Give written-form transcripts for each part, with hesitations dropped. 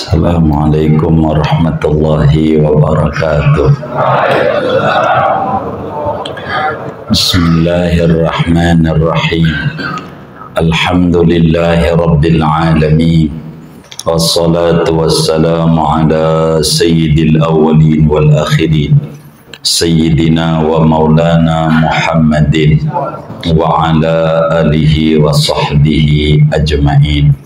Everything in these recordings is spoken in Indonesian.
Assalamualaikum warahmatullahi wabarakatuh. Bismillahirrahmanirrahim. Alhamdulillahi rabbil alamin. Wassalatu wassalamu ala sayyidil awwalin wal akhirin, sayyidina wa maulana Muhammadin wa ala alihi wa sahbihi ajma'in.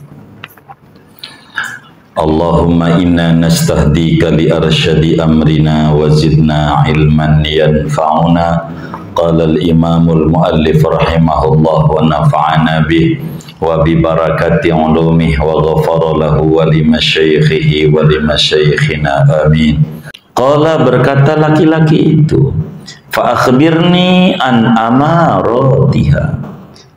Allahumma inna nastahdika li arsyadi amrina wa zidna ilman yanfa'una. Qala al-imamul muallif rahimahullah wa nafa'ana bih wa bi barakati ulumih wa ghafara lahu wa li masyaikhihi wa li masyaikhina amin. Qala, berkata laki-laki itu, fa akhbirni an amaratiha,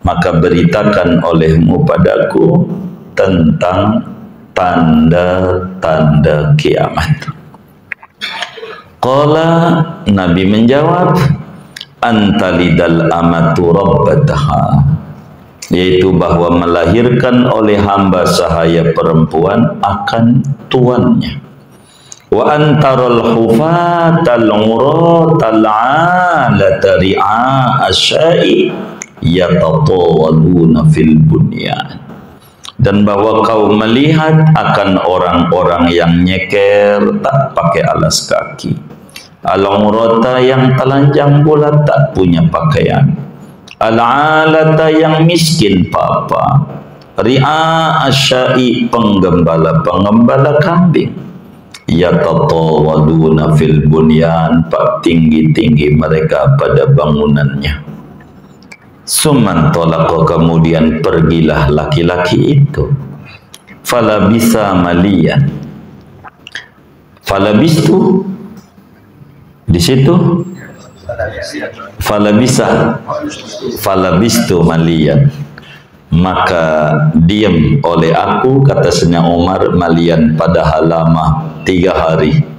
maka beritakan olehmu padaku tentang tanda-tanda kiamat. Qala, Nabi menjawab, antalidal amatu rabbataha, yaitu bahwa melahirkan oleh hamba sahaya perempuan akan tuannya. Wa antaral hufatal uratal alata ri'a asyai yatatawaluna fil bunyan, dan bahwa kau melihat akan orang-orang yang nyeker tak pakai alas kaki, al-urata yang telanjang bulat tak punya pakaian, al-alata yang miskin papa, ri'a asyai penggembala-penggembala kambing, yatatawaluna fil bunyan, pak tinggi-tinggi mereka pada bangunannya. Summan tolaqa, kemudian pergilah laki-laki itu. Falabisa maliyan, falabistu di situ, falabistu maliyan, maka diam oleh aku, kata Sayyidina Umar, maliyan padahal lama 3 hari.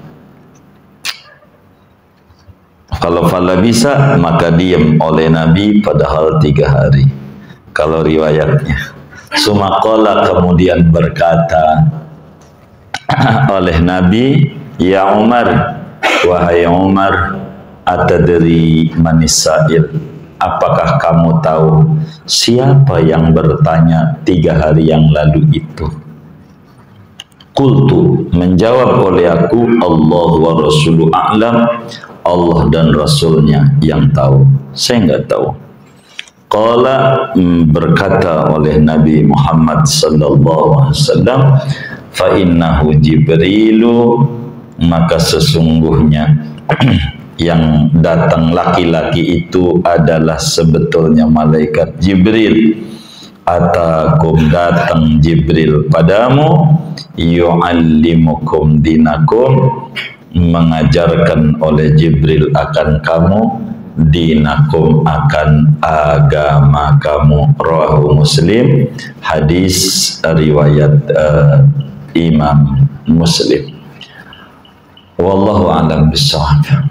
Kalau fala bisa, maka diam oleh Nabi padahal 3 hari. Kalau riwayatnya. Sumaqala, kemudian berkata oleh Nabi, ya Umar, wahai Umar, atadri manis sa'il, apakah kamu tahu siapa yang bertanya 3 hari yang lalu itu? Qultu, menjawab oleh aku, Allah wa rasulu a'lam, Allah dan Rasulnya yang tahu, saya enggak tahu. Qala, berkata oleh Nabi Muhammad sallallahu alaihi wasallam, fa innahu Jibrilu, maka sesungguhnya yang datang laki-laki itu adalah sebetulnya malaikat Jibril. Atakum, datang Jibril padamu, yu'allimukum dinakum, mengajarkan oleh Jibril akan kamu, dinakum, akan agama kamu. Rawahu Muslim, hadis riwayat Imam Muslim. Wallahu a'lam bishawab.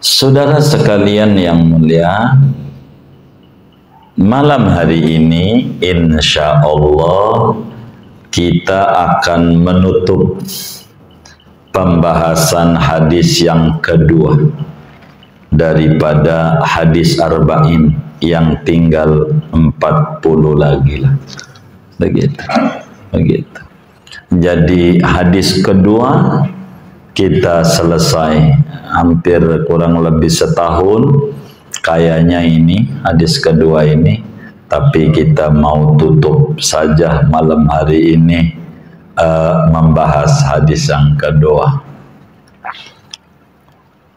Saudara sekalian yang mulia, malam hari ini insya Allah kita akan menutup pembahasan hadis yang kedua daripada hadis arba'in, yang tinggal 40 lagi lah. Begitu. Jadi hadis kedua kita selesai, hampir kurang lebih setahun kayaknya ini hadis kedua ini, tapi kita mau tutup saja malam hari ini membahas hadis yang kedua.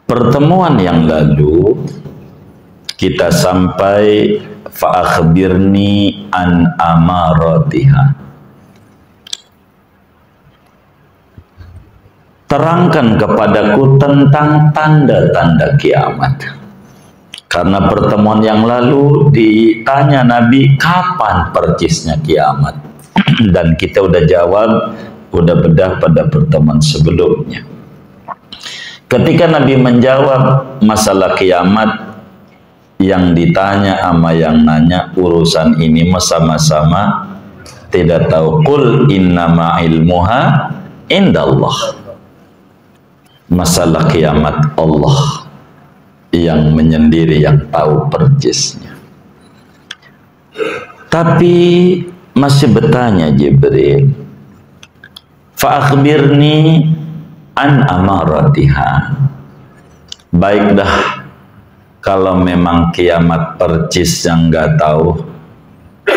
Pertemuan yang lalu kita sampai fa akhbirni an amaratiha, terangkan kepadaku tentang tanda-tanda kiamat. Karena pertemuan yang lalu ditanya Nabi kapan percisnya kiamat, dan kita udah jawab, udah bedah pada pertemuan sebelumnya. Ketika Nabi menjawab masalah kiamat, yang ditanya sama yang nanya urusan ini sama-sama tidak tahu. Qul innama ilmuha indallah. Masalah kiamat Allah yang menyendiri, yang tahu persisnya. Tapi masih bertanya Jibril, fa akhbirni an amaratiha. Baik dah, kalau memang kiamat percis yang nggak tahu,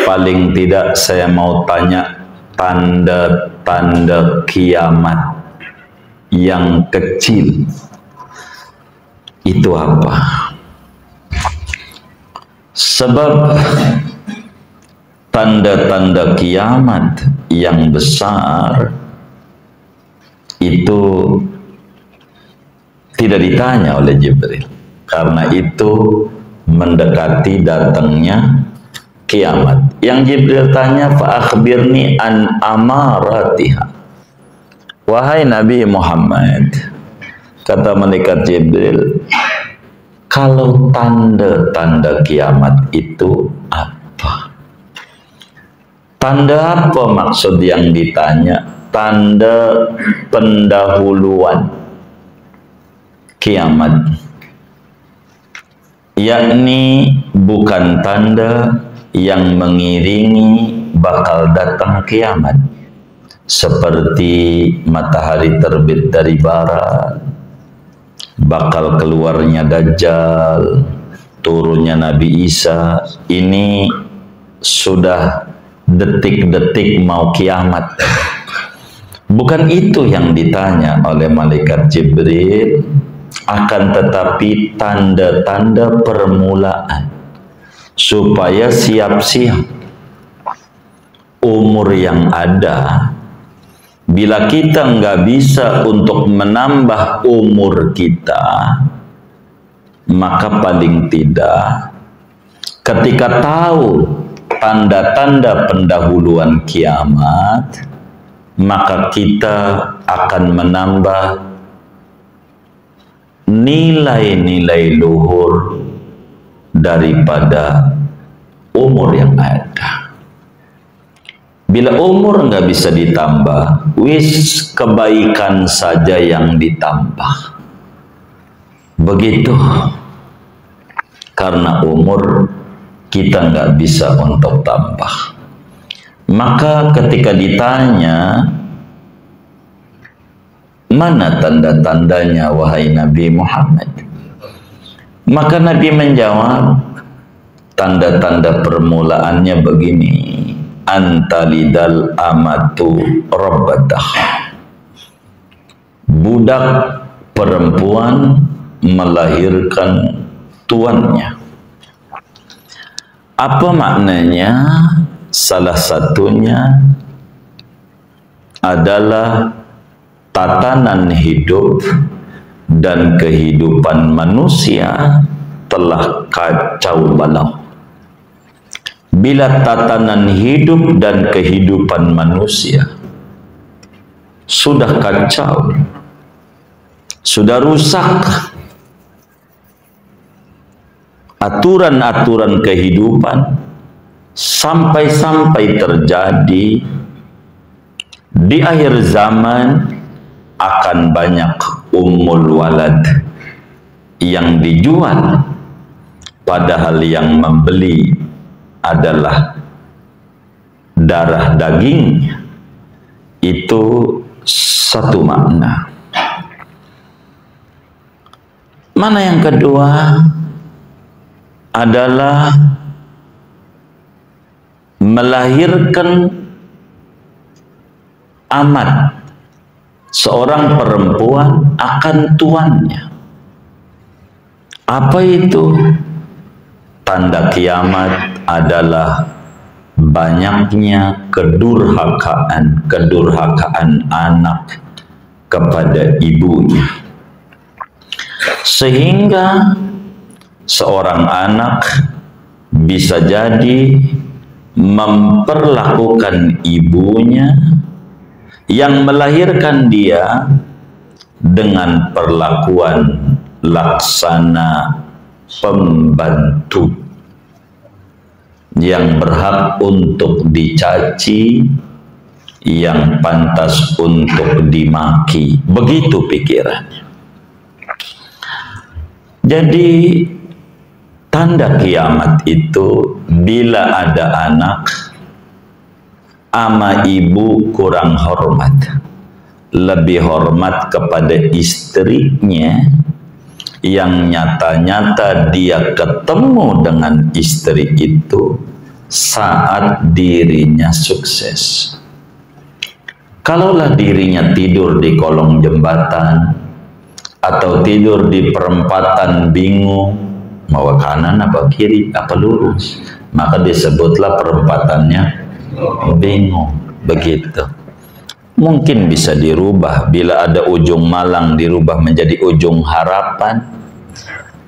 paling tidak saya mau tanya tanda-tanda kiamat yang kecil itu apa? Sebab tanda-tanda kiamat yang besar itu tidak ditanya oleh Jibril, karena itu mendekati datangnya kiamat. Yang Jibril tanya, fa akhbirni an amaratiha. Wahai Nabi Muhammad, kata malaikat Jibril, kalau tanda-tanda kiamat itu apa? Tanda apa maksud yang ditanya? Tanda pendahuluan kiamat, yakni bukan tanda yang mengiringi bakal datang kiamat, seperti matahari terbit dari barat, bakal keluarnya Dajjal, turunnya Nabi Isa. Ini sudah detik-detik mau kiamat. Bukan itu yang ditanya oleh malaikat Jibril, akan tetapi tanda-tanda permulaan, supaya siap-siap umur yang ada. Bila kita nggak bisa untuk menambah umur kita, maka paling tidak ketika tahu tanda-tanda pendahuluan kiamat, maka kita akan menambah nilai-nilai luhur daripada umur yang ada. Bila umur nggak bisa ditambah, wis kebaikan saja yang ditambah. Begitu. Karena umur kita nggak bisa untuk tambah. Maka ketika ditanya, mana tanda-tandanya wahai Nabi Muhammad? Maka Nabi menjawab, tanda-tanda permulaannya begini. Antalidal amatu rabbatah. Budak perempuan melahirkan tuannya. Apa maknanya? Salah satunya adalah tatanan hidup dan kehidupan manusia telah kacau balau. Bila tatanan hidup dan kehidupan manusia sudah kacau, sudah rusak, aturan-aturan kehidupan sampai-sampai terjadi di akhir zaman, akan banyak ummul walad yang dijual, padahal yang membeli adalah darah daging. Itu satu makna. Mana yang kedua adalah melahirkan amat, seorang perempuan akan tuannya. Apa itu? Tanda kiamat adalah banyaknya kedurhakaan anak kepada ibunya, sehingga seorang anak bisa jadi memperlakukan ibunya yang melahirkan dia dengan perlakuan laksana pembantu. yang berhak untuk dicaci, yang pantas untuk dimaki. Begitu pikirannya. Jadi tanda kiamat itu bila ada anak ama ibu kurang hormat, lebih hormat kepada istrinya, yang nyata-nyata dia ketemu dengan istri itu saat dirinya sukses. Kalaulah dirinya tidur di kolong jembatan atau tidur di perempatan bingung mau kanan apa kiri apa lurus, maka disebutlah perempatannya bingung. Begitu. Mungkin bisa dirubah bila ada ujung malang dirubah menjadi ujung harapan.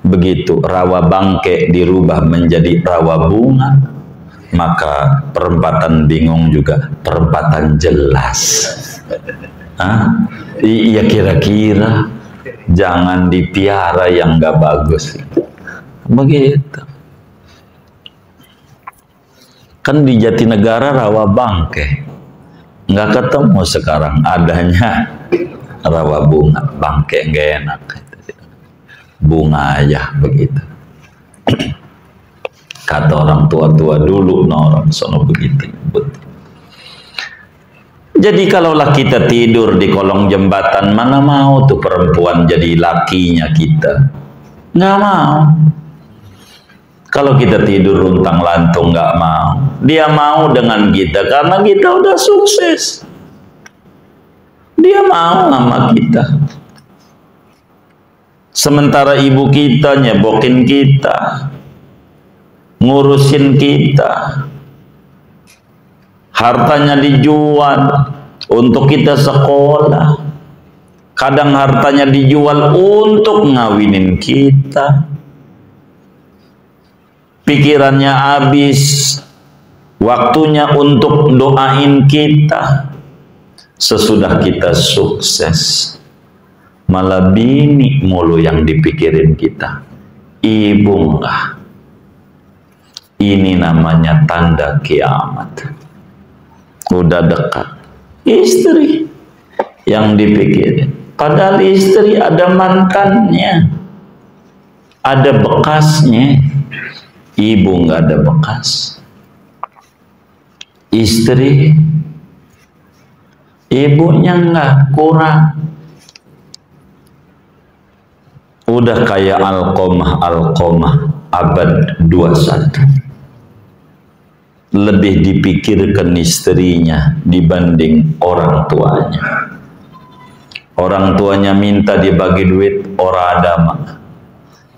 Begitu rawa bangke dirubah menjadi rawa bunga, maka perempatan bingung juga perempatan jelas. Iya, kira-kira jangan dipiara yang gak bagus. Begitu. Kan di Jatinegara rawa bangke, nggak ketemu sekarang, adanya rawa bunga. Bangke nggak enak, bunga aja begitu. Kata orang tua-tua dulu, orang sono begitu. Betul. Jadi kalaulah kita tidur di kolong jembatan, mana mau tuh perempuan jadi lakinya kita? Nggak mau. Kalau kita tidur luntang lantung nggak mau. Dia mau dengan kita karena kita udah sukses. Dia mau sama kita. Sementara ibu kita nyebokin kita, ngurusin kita, hartanya dijual untuk kita sekolah, kadang hartanya dijual untuk ngawinin kita, pikirannya habis, waktunya untuk doain kita. Sesudah kita sukses, malah bini mulu yang dipikirin kita, ibu enggak. Ini namanya tanda kiamat. Udah dekat, istri yang dipikirin. Padahal istri ada mantannya, ada bekasnya. Ibu nggak ada bekas. Istri, ibunya nggak kurang. Udah kayak Alqamah abad 21. Lebih dipikirkan istrinya dibanding orang tuanya. Orang tuanya minta dibagi duit, orang ada mah.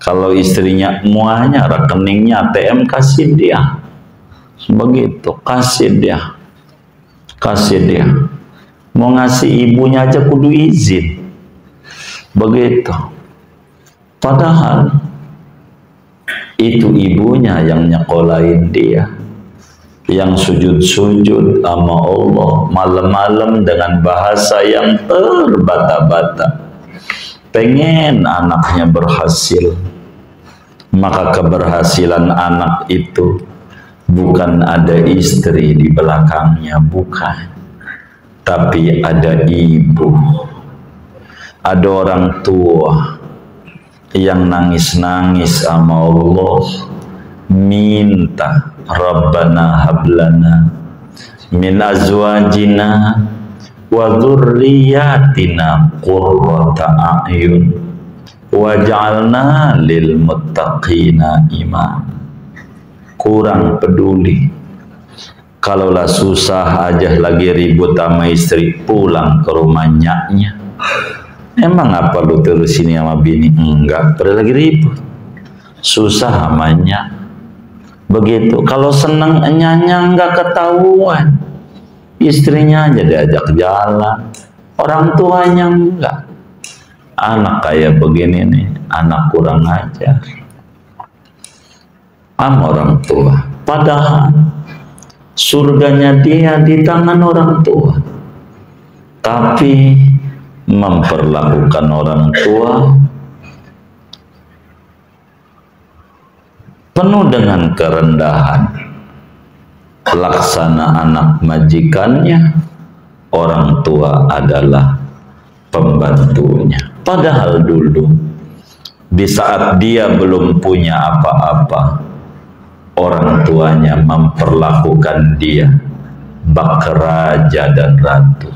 Kalau istrinya muanya rekeningnya ATM, kasih dia. Begitu, kasih dia. Kasih dia. Mau ngasih ibunya aja kudu izin. Begitu. Padahal itu ibunya yang nyekolahin dia, yang sujud-sujud sama Allah malam-malam dengan bahasa yang terbata-bata. Pengen anaknya berhasil. Maka keberhasilan anak itu bukan ada istri di belakangnya, bukan. Tapi ada ibu. Ada orang tua yang nangis-nangis sama Allah, minta, Rabbana hablana min azwajina wa dzurriyyatina qurrata a'yun waj'alna lil muttaqina imam. Kurang peduli. Kalaulah susah aja lagi ribut sama istri, pulang ke rumah nyaknya. Emang apa lu terus ini sama bini? Enggak, pada lagi ribut. Susah sama nyak. Begitu. Kalau seneng nyanya enggak ketahuan. Istrinya aja diajak jalan, orang tuanya enggak. Anak kayak begini nih, anak kurang ajar sama orang tua. Padahal surganya dia di tangan orang tua, tapi memperlakukan orang tua penuh dengan kerendahan, laksana anak majikannya, orang tua adalah pembantunya. Padahal dulu di saat dia belum punya apa-apa, orang tuanya memperlakukan dia bak raja dan ratu.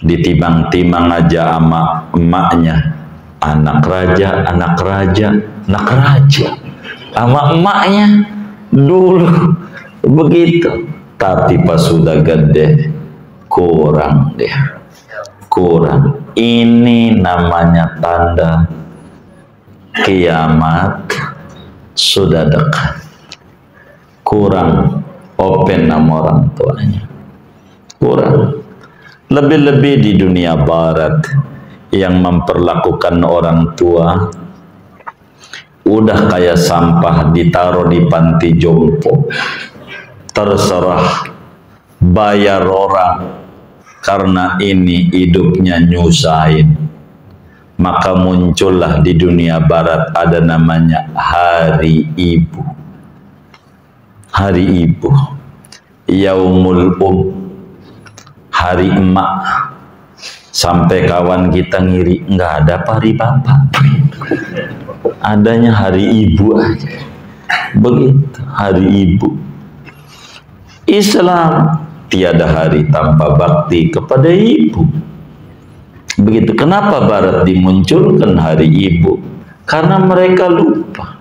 Ditimang-timang aja sama emaknya, anak raja, anak raja, anak raja. Sama emaknya dulu begitu. Tapi pas sudah gede, kurang dia, kurang. Ini namanya tanda kiamat sudah dekat. Kurang open sama orang tuanya, kurang. Lebih-lebih di dunia barat yang memperlakukan orang tua udah kayak sampah ditaruh di panti jompo, terserah bayar orang, karena ini hidupnya nyusahin. Maka muncullah di dunia barat ada namanya Hari Ibu. Hari Ibu, Yaumul Hari Emak. Sampai kawan kita ngiri, nggak ada hari bapak, adanya Hari Ibu aja. Begitu, Hari Ibu. Islam tiada hari tanpa bakti kepada ibu. Begitu. Kenapa barat dimunculkan Hari Ibu? Karena mereka lupa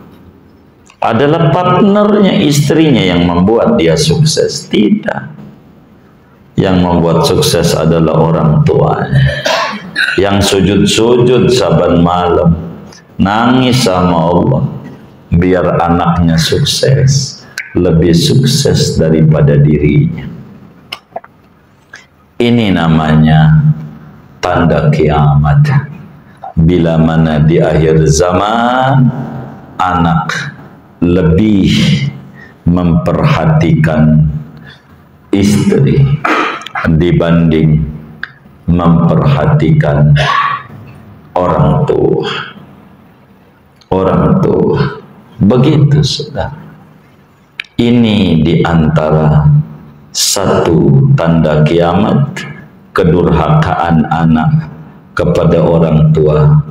adalah partnernya, istrinya yang membuat dia sukses. Tidak. Yang membuat sukses adalah orang tuanya, yang sujud-sujud saban malam, nangis sama Allah biar anaknya sukses, lebih sukses daripada dirinya. Ini namanya tanda kiamat. Bila mana di akhir zaman anak lebih memperhatikan istri dibanding memperhatikan orang tua. Orang tua. Begitu sudah. Ini diantara satu tanda kiamat, kedurhakaan anak kepada orang tua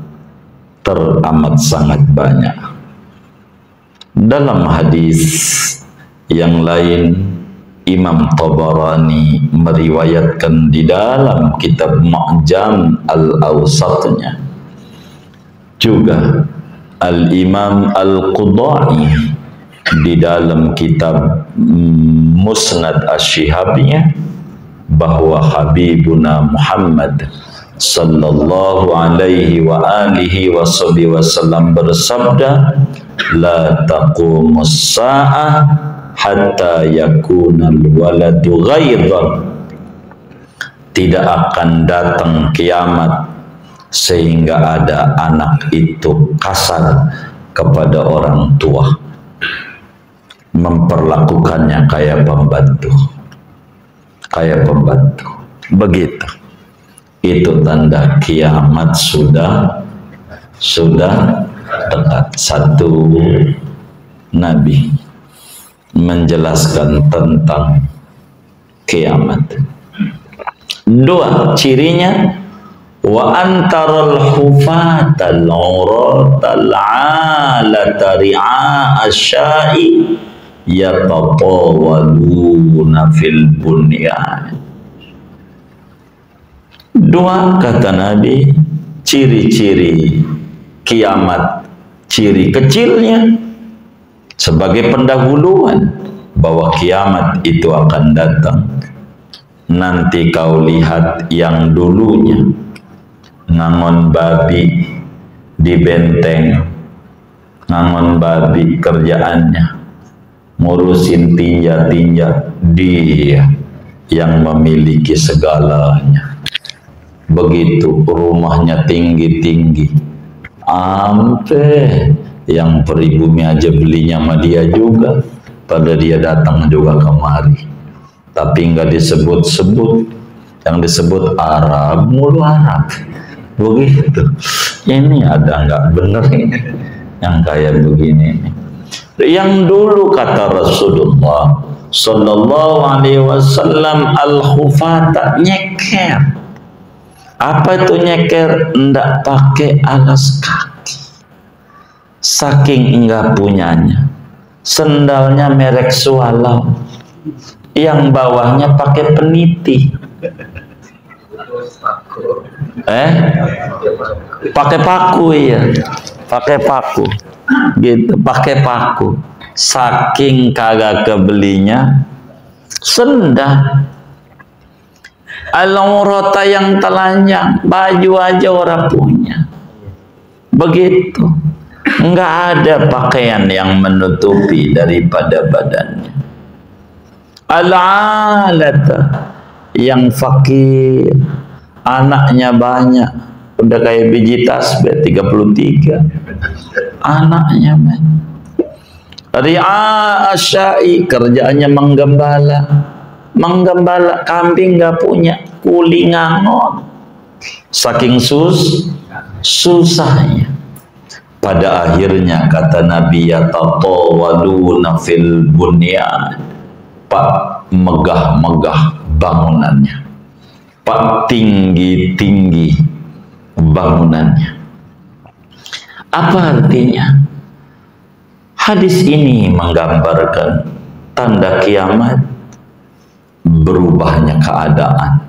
teramat sangat banyak. Dalam hadis yang lain, Imam Tabarani meriwayatkan di dalam kitab Mu'jam Al-Awsatnya, juga Al-Imam Al-Qudai di dalam kitab Musnad Asy-Syihabnya, bahwa Habibuna Muhammad sallallahu alaihi wa alihi wasallam bersabda, la taqumus sa'ah hatta yakunal waladu ghaidan. Tidak akan datang kiamat sehingga ada anak itu kasar kepada orang tua, memperlakukannya kayak pembantu, kayak pembantu. Begitu. Itu tanda kiamat sudah dekat. Satu, Nabi menjelaskan tentang kiamat. Dua, cirinya, wa antaral hufatal uratal alata ri'a asyai yatatawaluna fil bunyan. Dua, kata Nabi, ciri-ciri kiamat, ciri kecilnya sebagai pendahuluan bahwa kiamat itu akan datang. Nanti kau lihat yang dulunya ngangon babi di benteng, ngangon babi kerjaannya ngurusin tinja-tinja, dia yang memiliki segalanya. Begitu, rumahnya tinggi-tinggi, ampe yang pribumi aja belinya sama dia juga, pada dia datang juga kemari, tapi nggak disebut-sebut, yang disebut Arab, mulu Arab. Begitu. Ini ada nggak bener ini yang kayak begini ini. Yang dulu kata Rasulullah sallallahu alaihi wasallam al-khufata, nyeker. Apa itu nyeker? Ndak pakai alas kaki, saking enggak punyanya. Sendalnya merek Swallow, yang bawahnya pakai peniti. Pakai paku, ya, pakai paku gitu, pakai paku. Saking kagak kebelinya sendal. Al-urata yang telanjang, baju aja orang punya. Begitu, enggak ada pakaian yang menutupi daripada badannya. Al-alata, yang fakir, anaknya banyak, udah kayak biji tasbih 33 anaknya, men. Ri'a asyai, kerjaannya menggembala kambing, nggak punya, kuli ngangon, saking susahnya. Pada akhirnya kata Nabi, yatatawaluna fil bunyan, pak megah-megah bangunannya, pak tinggi-tinggi bangunannya. Apa artinya? Hadis ini menggambarkan tanda kiamat, berubahnya keadaan,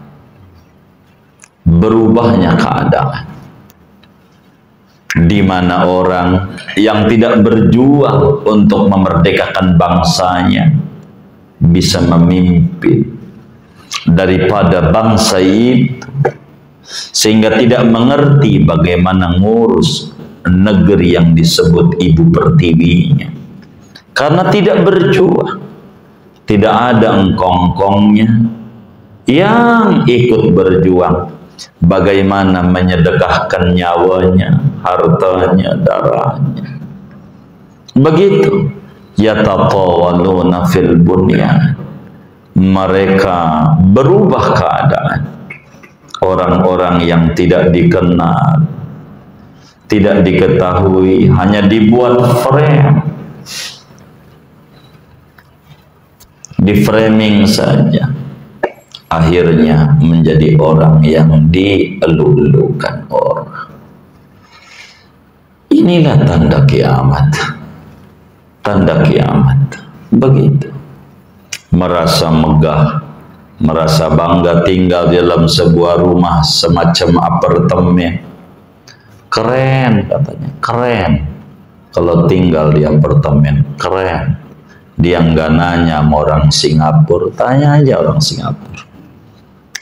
di mana orang yang tidak berjuang untuk memerdekakan bangsanya bisa memimpin daripada bangsa itu, sehingga tidak mengerti bagaimana ngurus negeri yang disebut ibu pertiwinya, karena tidak berjuang. Tidak ada engkong-engkongnya yang ikut berjuang bagaimana menyedekahkan nyawanya, hartanya, darahnya. Begitu, yatatawaluna fil bunyan, mereka berubah keadaan. Orang-orang yang tidak dikenal, tidak diketahui, hanya dibuat frame, di framing saja, akhirnya menjadi orang yang dielu-elukan orang. Inilah tanda kiamat. Tanda kiamat begitu. Merasa megah, merasa bangga tinggal dalam sebuah rumah semacam apartemen. Keren katanya, keren. Kalau tinggal di apartemen, keren. Dia nggak nanya sama orang Singapura, tanya aja orang Singapura.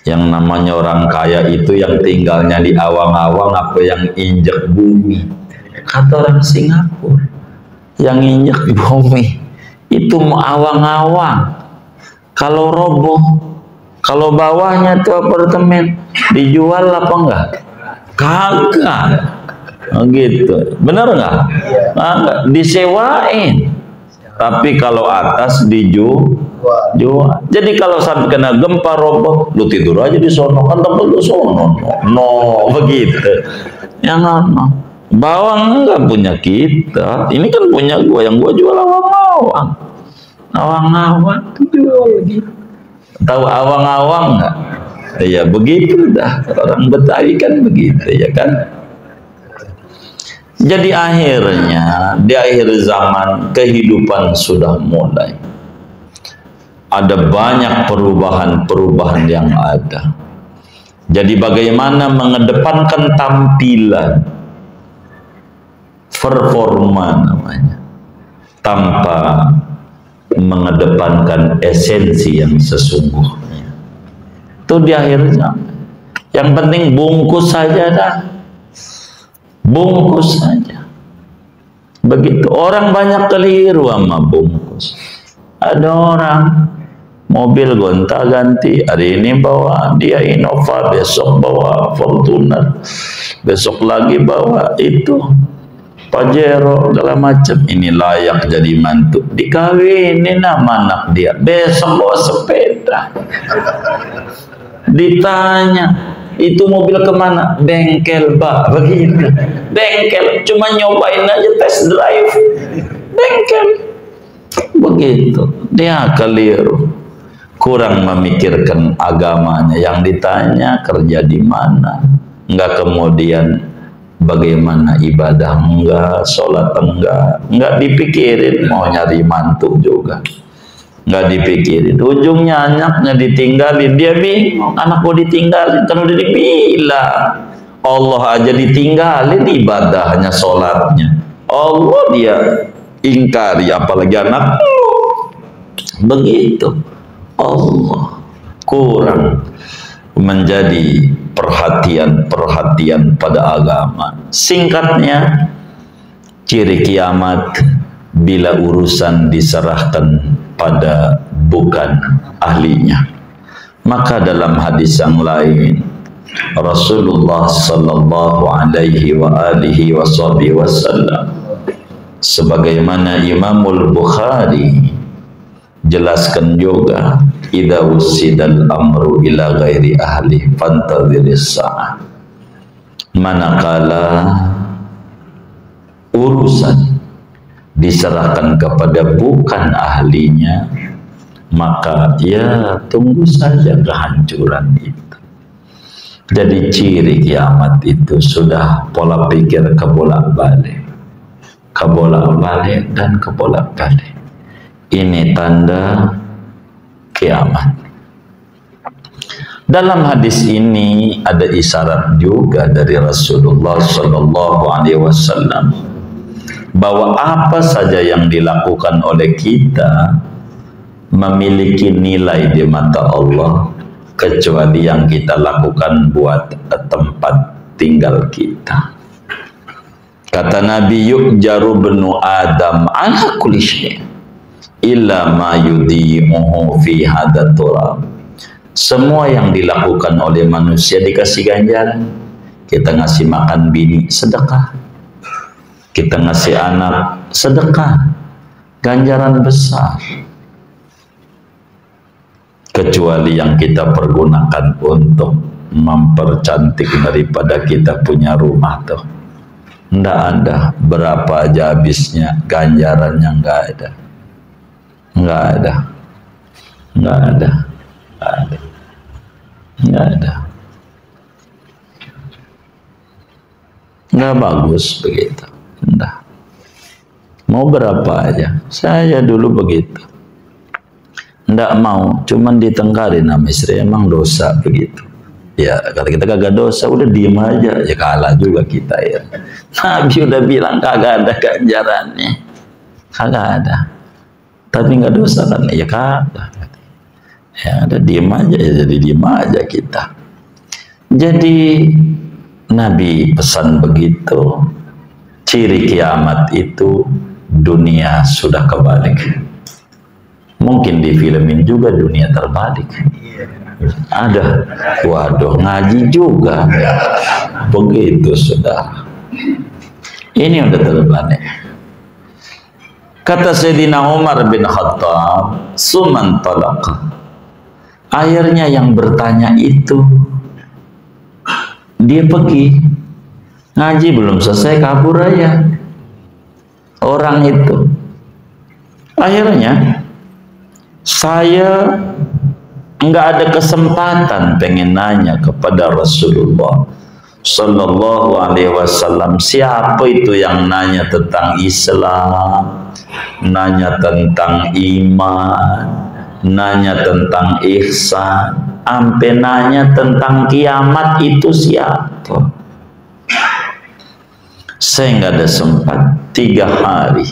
Yang namanya orang kaya itu yang tinggalnya di awang-awang apa yang injek bumi. Kata orang Singapura, yang injek bumi itu mau awang-awang. Kalau roboh, kalau bawahnya tuh apartemen, dijual apa enggak? Kagak. Gitu, bener nggak? Enggak, disewain. Tapi kalau atas dijual. Jadi kalau sampai kena gempa roboh, lu tidur aja di sono, kan tempat lu sono. No, begitu. Yang no. Bawang enggak punya kita. Ini kan punya gua, yang gua jual awang-awang. Awang-awang tuh jual gitu. Tahu awang-awang enggak? Ya begitu dah. Orang Betawi kan begitu, ya kan? Jadi akhirnya di akhir zaman kehidupan sudah mulai. Ada banyak perubahan-perubahan yang ada. Jadi bagaimana mengedepankan tampilan, performa namanya, tanpa mengedepankan esensi yang sesungguhnya. Itu di akhir zaman. Yang penting bungkus saja dah. Bungkus saja. Begitu. Orang banyak keliru sama bungkus. Ada orang mobil gonta-ganti, hari ini bawa dia Innova, besok bawa Fortuner, besok lagi bawa itu Pajero, segala macam. Ini layak jadi mantu, dikawinin sama anak dia, besok bawa sepeda. Ditanya, itu mobil kemana? Bengkel, Pak. Begitu. Bengkel, cuma nyobain aja, test drive. Bengkel. Begitu, dia keliru, kurang memikirkan agamanya. Yang ditanya kerja di mana, enggak kemudian bagaimana ibadah, enggak sholat, enggak dipikirin. Mau nyari mantu juga enggak dipikirin. Ujungnya anaknya ditinggalin, dia bingung, anakku ditinggalin kan udah dibilang. Allah aja ditinggalin ibadahnya, sholatnya Allah dia ingkari, apalagi anak. Begitu, Allah kurang menjadi perhatian pada agama. Singkatnya, ciri kiamat bila urusan diserahkan pada bukan ahlinya. Maka dalam hadis yang lain, Rasulullah sallallahu alaihi wa alihi wasallam, sebagaimana Imamul Bukhari jelaskan juga, idza usidal amru ila ghairi ahli fantadhiris sa'ah. Manakala urusan diserahkan kepada bukan ahlinya, maka ya tunggu saja kehancuran itu. Jadi ciri kiamat itu sudah pola pikir kebolak-balik dan kebolak-balik. Ini tanda kiamat. Dalam hadis ini ada isyarat juga dari Rasulullah Sallallahu Alaihi Wasallam bahwa apa saja yang dilakukan oleh kita memiliki nilai di mata Allah, kecuali yang kita lakukan buat tempat tinggal kita. Kata Nabi, yukjaru benu Adam ala kulli syai' illa ma yudhi'uhu fi hadha turab. Semua yang dilakukan oleh manusia dikasih ganjaran. Kita ngasih makan bini, sedekah. Kita ngasih anak, sedekah. Ganjaran besar. Kecuali yang kita pergunakan untuk mempercantik daripada kita punya rumah tuh. Nggak ada, berapa aja habisnya, ganjarannya nggak ada. Nggak ada. Nggak ada. Nggak ada. Nggak ada. Nggak bagus begitu. Nggak. Mau berapa aja. Saya dulu begitu. Nggak mau, cuman ditengkarin sama istri, emang dosa begitu. Ya, kata kita kagak dosa, udah diem aja, ya kalah juga kita ya. Nabi udah bilang kagak ada ganjarannya, kagak ada. Tapi nggak dosa kan? Ya kagak. Ya ada diem aja, ya jadi diem aja kita. Jadi Nabi pesan begitu, ciri kiamat itu dunia sudah kebalik. Mungkin di filmin juga dunia terbalik. Ada, waduh, ngaji juga. Begitu sudah. Ini udah terbalik. Kata Sayyidina Umar bin Khattab, suman talaq. Akhirnya yang bertanya itu, dia pergi. Ngaji belum selesai, kabur aja. Orang itu. Akhirnya, saya nggak ada kesempatan pengen nanya kepada Rasulullah Sallallahu Alaihi Wasallam, siapa itu yang nanya tentang Islam, nanya tentang iman, nanya tentang ihsan, sampai nanya tentang kiamat itu siapa? Saya nggak ada sempat. 3 hari.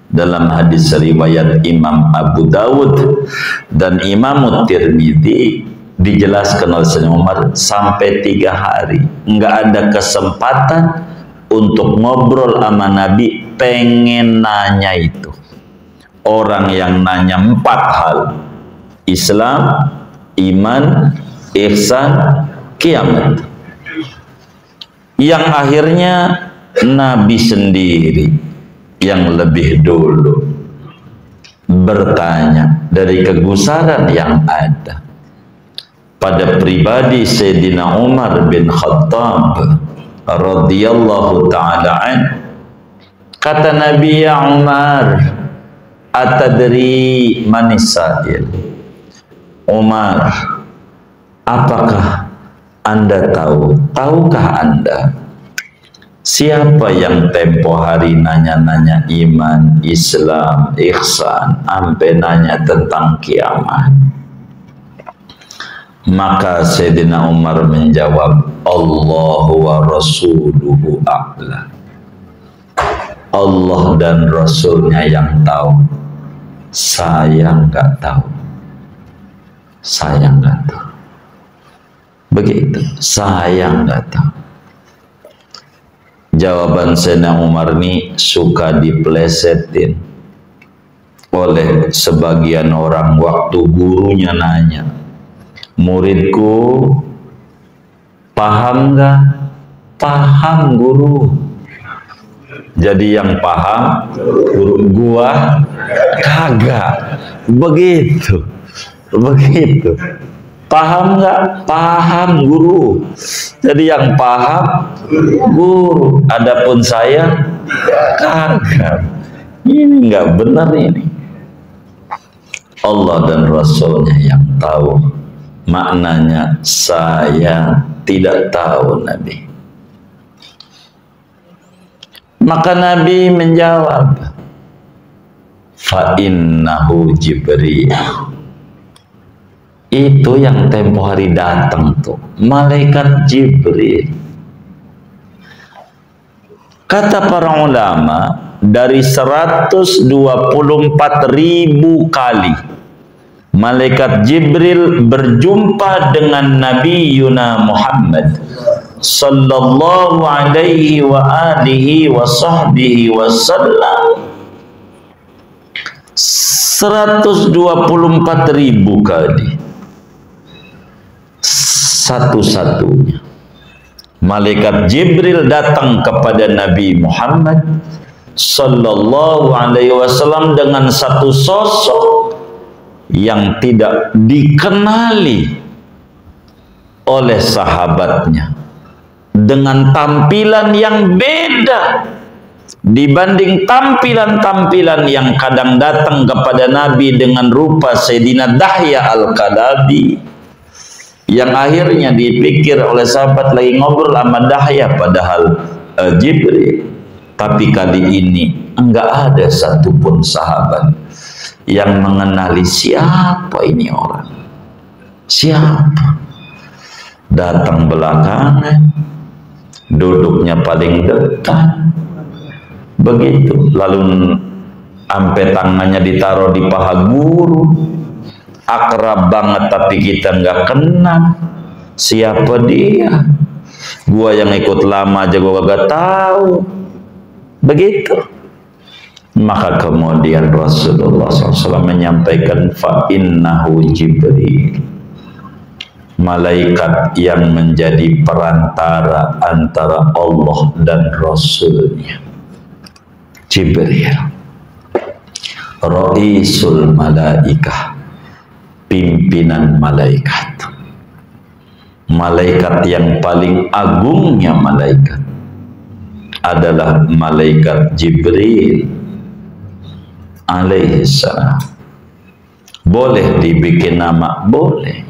Dalam hadis riwayat Imam Abu Dawud dan Imam Tirmidzi dijelaskan oleh Sayyidina Umar sampai 3 hari nggak ada kesempatan untuk ngobrol sama Nabi, pengen nanya itu. Orang yang nanya 4 hal: Islam, iman, ihsan, kiamat. Yang akhirnya Nabi sendiri yang lebih dulu bertanya dari kegusaran yang ada pada pribadi Sayyidina Umar bin Khattab radhiyallahu ta'ala an. Kata Nabi, ya Umar, atadri manisail. Umar, apakah Anda tahu? Tahukah Anda siapa yang tempo hari nanya-nanya iman, Islam, ihsan, sampai nanya tentang kiamat? Maka Sayyidina Umar menjawab, Allahu wa rasuluhu a'lam. Allah dan Rasulnya yang tahu, saya nggak tahu. Saya nggak tahu. Begitu, saya nggak tahu. Jawaban Sayyidina Umar ini suka diplesetin oleh sebagian orang waktu gurunya nanya, muridku paham nggak? Paham guru. Jadi yang paham guru, gua kagak. Begitu. Paham nggak? Paham guru. Jadi yang paham guru. Adapun saya kagak. Ini nggak benar ini. Allah dan Rasulnya yang tahu. Maknanya saya tidak tahu, Nabi. Maka Nabi menjawab, fa innahu Jibril. Itu yang tempo hari datang tuh, malaikat Jibril. Kata para ulama, dari 124.000 kali malaikat Jibril berjumpa dengan Nabi Yuna Muhammad sallallahu alaihi wa alihi wa sahbihi wasallam, 124.000 kali. Satu-satunya malaikat Jibril datang kepada Nabi Muhammad sallallahu alaihi wasallam dengan satu sosok yang tidak dikenali oleh sahabatnya, dengan tampilan yang beda dibanding tampilan-tampilan yang kadang datang kepada Nabi dengan rupa Sayyidina Dahya Al-Kalabi, yang akhirnya dipikir oleh sahabat lagi ngobrol sama Dahya padahal Jibril. Tapi kali ini enggak ada satupun sahabat yang mengenali siapa ini orang, siapa. Datang belakangan, duduknya paling dekat, begitu. Lalu sampai tangannya ditaruh di paha guru, akrab banget tapi kita nggak kenal siapa dia. Gua yang ikut lama aja gua gak tahu. Begitu. Maka kemudian Rasulullah SAW menyampaikan, fa innahu Jibril, malaikat yang menjadi perantara antara Allah dan Rasulnya. Jibril, Raisul Malaikah, pimpinan malaikat. Malaikat yang paling agungnya malaikat adalah malaikat Jibril alaihissalam. Boleh dibikin nama? Boleh.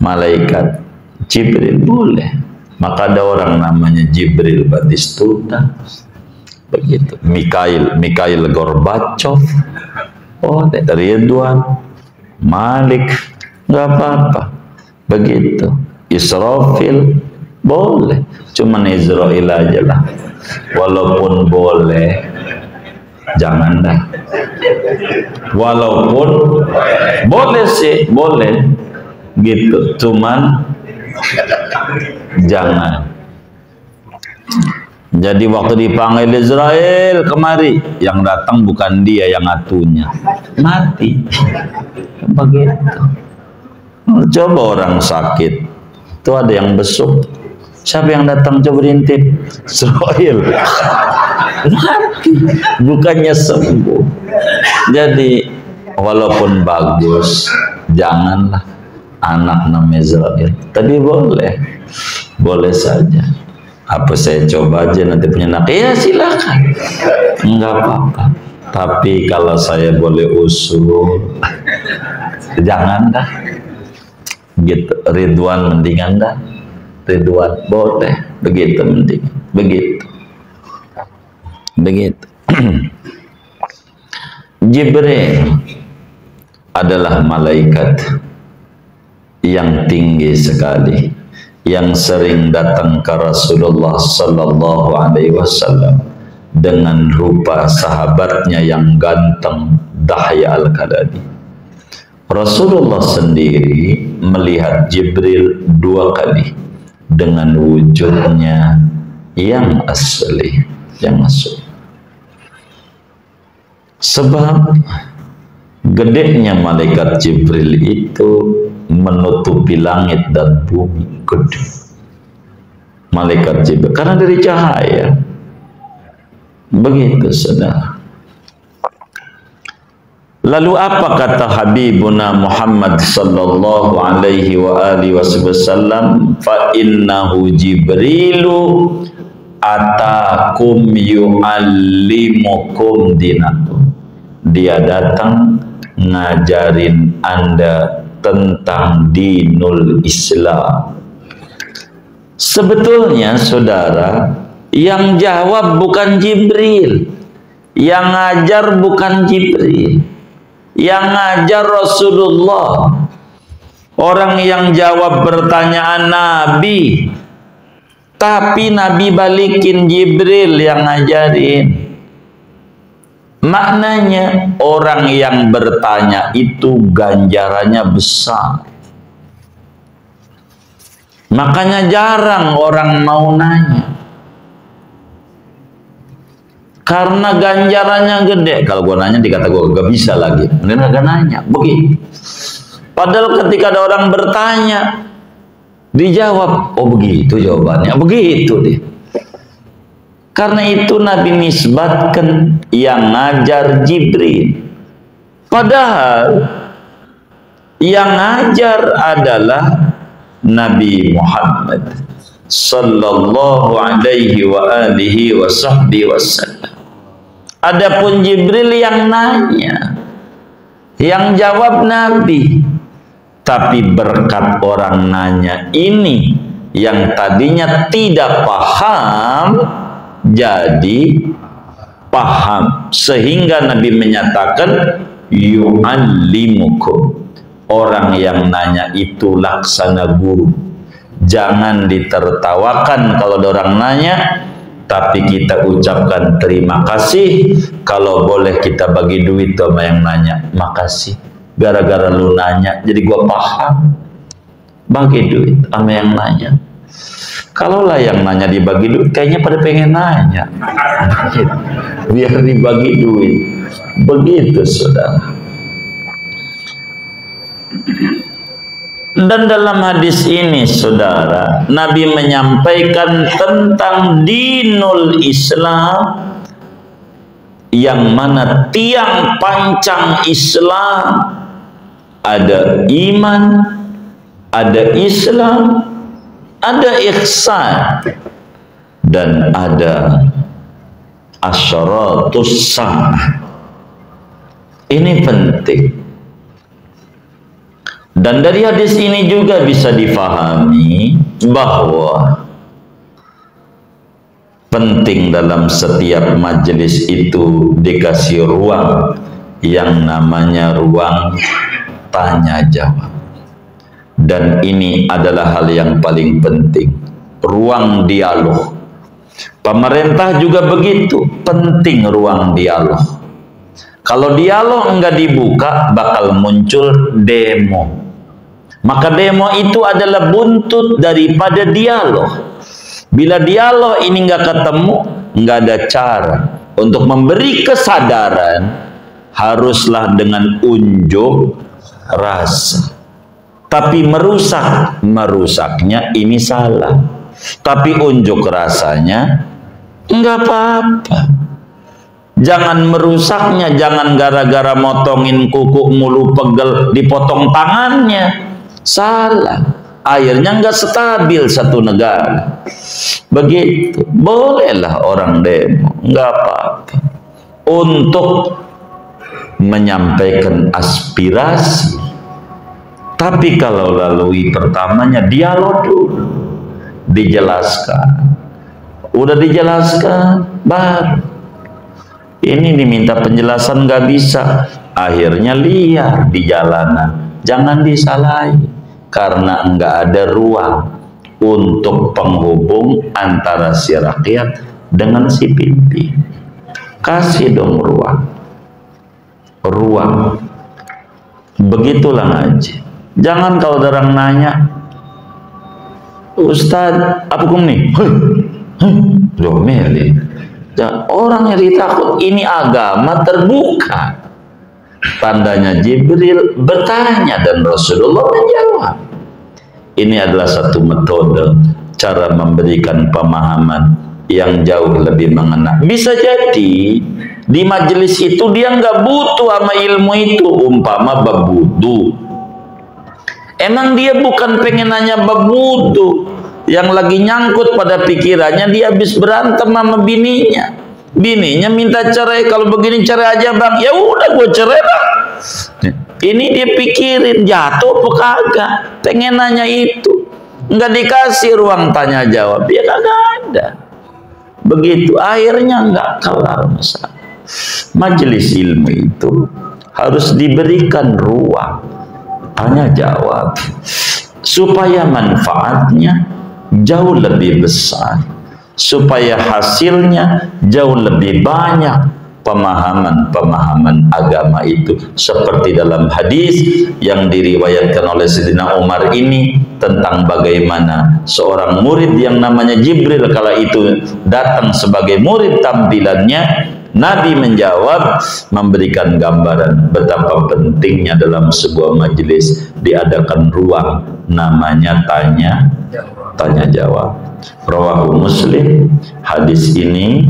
Malaikat Jibril boleh. Maka ada orang namanya Jibril Batistuta, begitu. Mikhail Gorbachev, oh Ridwan, Malik, nggak apa-apa, begitu. Israfil boleh, cuman Israel aja lah. Walaupun boleh, jangan dah. Walaupun boleh sih, boleh gitu, cuman jangan. Jadi waktu dipanggil Israel kemari, yang datang bukan dia, yang atunya mati. Begitu. Coba orang sakit, itu ada yang besuk, siapa yang datang coba diintip? Israel. Mati, bukannya sembuh. Jadi walaupun bagus, janganlah anak nama Israel. Tapi boleh saja. Apa saya coba aja nanti punya anak? Ya silakan, enggak apa-apa. Tapi kalau saya boleh usul, jangan dah. Gitu, Ridwan mendingan dah. Ridwan boleh, begitu mending, begitu. Jibril adalah malaikat yang tinggi sekali, yang sering datang ke Rasulullah sallallahu alaihi wasallam dengan rupa sahabatnya yang ganteng Dahya Al-Kalbi. Rasulullah sendiri melihat Jibril 2 kali dengan wujudnya yang asli, Sebab gedenya malaikat Jibril itu menutupi langit dan bumi, gede. Malaikat Jibril karena dari cahaya. Begitu, saudara. Lalu apa kata Habibuna Muhammad sallallahu alaihi wa alihi wasallam? Fa innahu Jibrilu atakum yu'allimukum dinakum. Dia datang ngajarin Anda tentang dinul Islam. Sebetulnya saudara, yang jawab bukan Jibril, yang ngajar bukan Jibril, yang ngajar Rasulullah. Orang yang jawab pertanyaan Nabi, tapi Nabi balikin Jibril yang ngajarin. Maknanya orang yang bertanya itu ganjarannya besar. Makanya jarang orang mau nanya, karena ganjarannya gede. Kalau gua nanya dikata gua gak bisa lagi, dia gak nanya, begitu. Padahal ketika ada orang bertanya, dijawab, oh begitu jawabannya, begitu deh. Karena itu Nabi nisbatkan yang ngajar Jibril. Padahal yang ngajar adalah Nabi Muhammad sallallahu alaihi wa alihi wa sahbihi wasallam. Adapun Jibril yang nanya, yang jawab Nabi. Tapi berkat orang nanya ini, yang tadinya tidak paham jadi paham, sehingga Nabi menyatakan yu'allimukum. Orang yang nanya itu laksana guru. Jangan ditertawakan kalau ada orang nanya, tapi kita ucapkan terima kasih. Kalau boleh kita bagi duit sama yang nanya, makasih, gara-gara lu nanya jadi gua paham. Bagi duit sama yang nanya. Kalau lah yang nanya dibagi duit, kayaknya pada pengen nanya, biar dibagi duit. Begitu, saudara. Dan dalam hadis ini, saudara, Nabi menyampaikan tentang dinul Islam, yang mana tiang pancang Islam ada iman, ada Islam, ada ihsan, dan ada asyaratus sa'ah. Ini penting. Dan dari hadis ini juga bisa difahami bahwa penting dalam setiap majelis itu dikasih ruang yang namanya ruang tanya jawab. Dan ini adalah hal yang paling penting, ruang dialog. Pemerintah juga begitu, penting ruang dialog. Kalau dialog enggak dibuka, bakal muncul demo. Maka demo itu adalah buntut daripada dialog. Bila dialog ini enggak ketemu, enggak ada cara untuk memberi kesadaran, haruslah dengan unjuk rasa. Tapi merusaknya ini salah. Tapi unjuk rasanya enggak apa-apa. Jangan merusaknya, jangan gara-gara motongin kuku mulu pegel dipotong tangannya. Salah. Airnya enggak stabil satu negara. Begitu. Bolehlah orang demo, enggak apa-apa. Untuk menyampaikan aspirasi. Tapi kalau lalui pertamanya dialog dulu, dijelaskan. Udah dijelaskan, baru ini diminta penjelasan nggak bisa, akhirnya liar di jalanan. Jangan disalahi, karena nggak ada ruang untuk penghubung antara si rakyat dengan si pimpin. Kasih dong ruang. Begitulah ngaji. Jangan kalau ada orang nanya, Ustadz, apa hukum nih? Domelin. Orang yang ditakut, ini agama terbuka. Tandanya Jibril bertanya dan Rasulullah menjawab. Ini adalah satu metode cara memberikan pemahaman yang jauh lebih mengena. Bisa jadi di majelis itu dia nggak butuh sama ilmu itu, umpama bab wudu. Emang dia bukan pengen nanya bab wudu, yang lagi nyangkut pada pikirannya dia habis berantem sama bininya. Bininya minta cerai, kalau begini cerai aja bang, ya udah gue cerai bang. Ini dia pikirin jatuh apa kagak, pengen nanya itu, nggak dikasih ruang tanya jawab, dia kagak ada. Begitu akhirnya nggak kelar masalah. Majelis ilmu itu harus diberikan ruang tanya jawab supaya manfaatnya jauh lebih besar, supaya hasilnya jauh lebih banyak. Pemahaman agama itu seperti dalam hadis yang diriwayatkan oleh Sayyidina Umar ini tentang bagaimana seorang murid yang namanya Jibril kala itu datang sebagai murid tampilannya. Nabi menjawab, memberikan gambaran betapa pentingnya dalam sebuah majelis diadakan ruang namanya tanya jawab. Rawahu Muslim. Hadis ini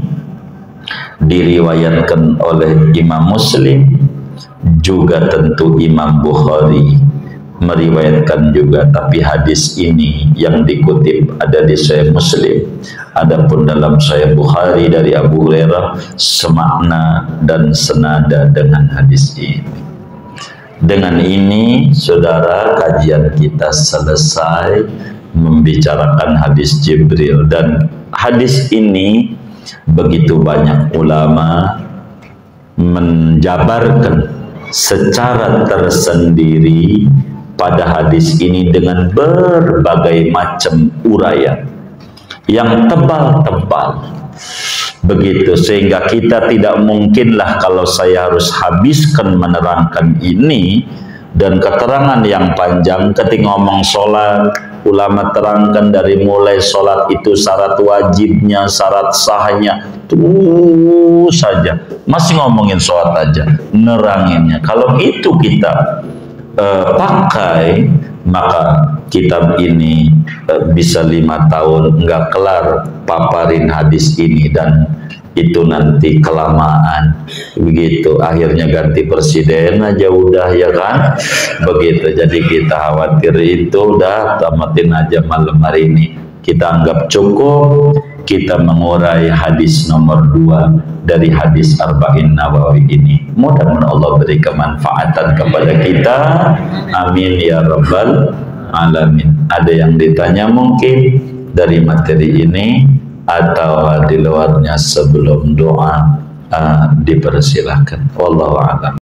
diriwayatkan oleh Imam Muslim, juga tentu Imam Bukhari meriwayatkan juga, tapi hadis ini yang dikutip ada di Sahih Muslim. Adapun dalam Sahih Bukhari dari Abu Hurairah semakna dan senada dengan hadis ini. Dengan ini saudara, kajian kita selesai membicarakan hadis Jibril, dan hadis ini begitu banyak ulama menjabarkan secara tersendiri pada hadis ini dengan berbagai macam uraian yang tebal-tebal begitu, sehingga kita tidak mungkinlah kalau saya harus habiskan menerangkan ini dan keterangan yang panjang. Ketika ngomong sholat, ulama terangkan dari mulai sholat itu syarat wajibnya, syarat sahnya, terus saja masih ngomongin sholat aja, neranginnya. Kalau itu kita pakai, maka kitab ini bisa 5 tahun nggak kelar paparin hadis ini, dan itu nanti kelamaan begitu, akhirnya ganti presiden aja udah, ya kan begitu. Jadi kita khawatir itu udah tamatin aja malam hari ini. Kita anggap cukup kita mengurai hadis nomor 2 dari hadis Arba'in Nawawi ini. Mudah-mudahan Allah beri kemanfaatan kepada kita, amin ya rabbal alamin. Ada yang ditanya mungkin dari materi ini atau di luarnya sebelum doa, dipersilahkan. Wallahu a'lam.